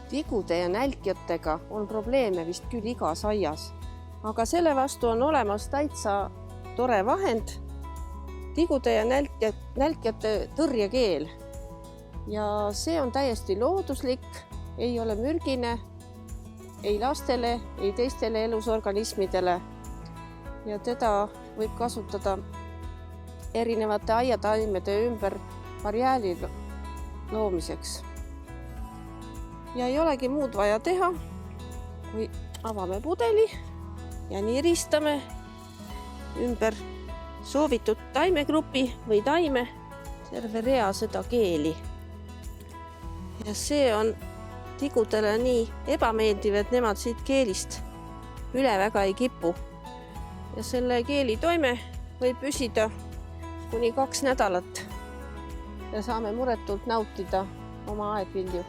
Tigude ja nälkjatega on probleeme vist küll igas aias, aga selle vastu on olemas täitsa tore vahend, tigude ja nälkjate tõrjekeel. Ja see on täiesti looduslik, ei ole mürgine, ei lastele, ei teistele elusorganismidele. Ja teda võib kasutada erinevate aiataimede ümber barjääli loomiseks. Ja ei olegi muud vaja teha, kui avame pudeli ja niristame ümber soovitud taimegrupi või taime terve rea seda keeli. Ja see on tigudele nii ebameeldiv, et nemad siit keelist üle väga ei kipu. Ja selle keeli toime võib püsida kuni 2 nädalat ja saame muretult nautida oma aedvilju.